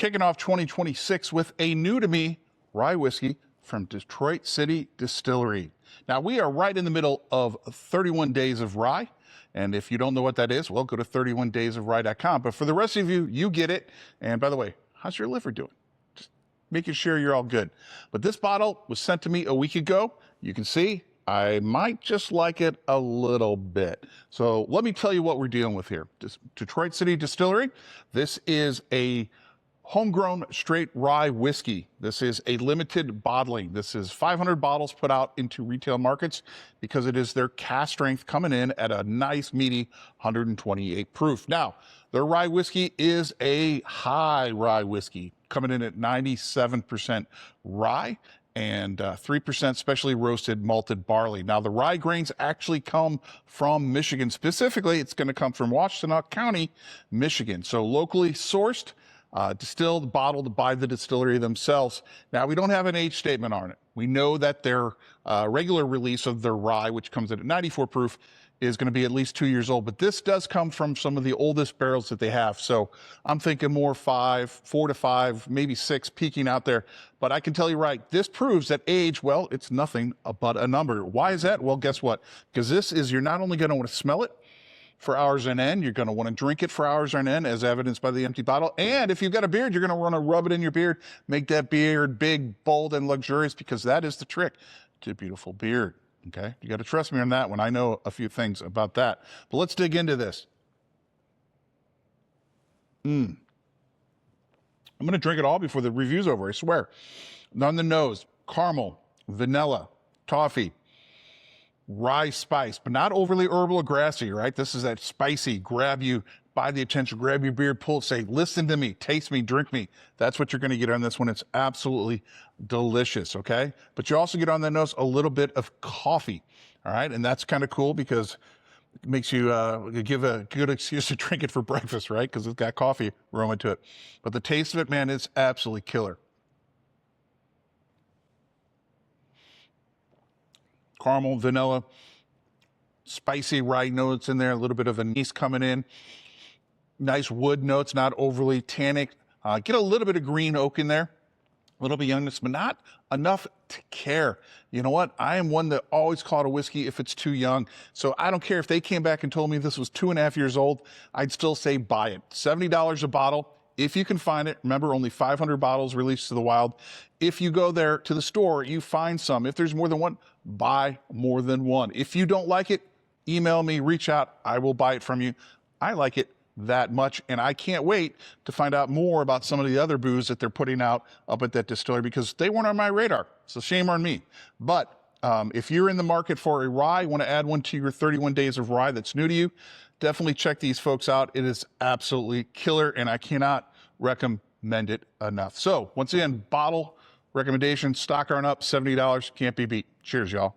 kicking off 2026 with a new to me rye whiskey from Detroit City Distillery. Now, we are right in the middle of 31 Days of Rye. And if you don't know what that is, well, go to 31daysofrye.com. But for the rest of you, you get it. And by the way, how's your liver doing? Just making sure you're all good. But this bottle was sent to me a week ago. You can see I might just like it a little bit. So let me tell you what we're dealing with here. Detroit City Distillery. This is a homegrown straight rye whiskey. This is a limited bottling. This is 500 bottles put out into retail markets because it is their cask strength coming in at a nice meaty 128 proof. Now, their rye whiskey is a high rye whiskey coming in at 97% rye and 3% specially roasted malted barley. Now, the rye grains actually come from Michigan. Specifically, it's going to come from Washtenaw County, Michigan. So locally sourced, distilled, bottled by the distillery themselves. Now, we don't have an age statement on it. We know that their regular release of their rye, which comes in at 94 proof, is going to be at least 2 years old. But this does come from some of the oldest barrels that they have. So I'm thinking more 4 to 5, maybe 6 peaking out there. But I can tell you right, this proves that age, well, it's nothing but a number. Why is that? Well, guess what? Because this is, you're not only going to want to smell it for hours on end, you're going to want to drink it for hours on end, as evidenced by the empty bottle. And if you've got a beard, you're going to want to rub it in your beard, make that beard big, bold, and luxurious, because that is the trick to a beautiful beard. Okay, you got to trust me on that one. I know a few things about that. But let's dig into this. I'm going to drink it all before the review's over, I swear. On the nose, caramel, vanilla, toffee, rye spice, but not overly herbal or grassy, right? This is that spicy, grab you by the attention, grab your beard, pull, say, listen to me, taste me, drink me. That's what you're going to get on this one. It's absolutely delicious, okay? But you also get on the nose a little bit of coffee, all right? And that's kind of cool because it makes you give a good excuse to drink it for breakfast, right? Because it's got coffee aroma to it. But the taste of it, man, is absolutely killer. Caramel, vanilla, spicy rye notes in there, a little bit of anise coming in. Nice wood notes, not overly tannic. Get a little bit of green oak in there, a little bit of youngness, but not enough to care. You know what? I am one that always call it a whiskey if it's too young. So I don't care if they came back and told me this was 2.5 years old, I'd still say buy it. $70 a bottle. If you can find it, remember, only 500 bottles released to the wild. If you go there to the store, you find some. If there's more than one, buy more than one. If you don't like it, email me, reach out. I will buy it from you. I like it that much, and I can't wait to find out more about some of the other booze that they're putting out up at that distillery, because they weren't on my radar. So shame on me. But if you're in the market for a rye, want to add one to your 31 Days of Rye that's new to you, definitely check these folks out. It is absolutely killer, and I cannot recommend it enough. So once again, bottle recommendation, stock on up, $70, can't be beat. Cheers, y'all.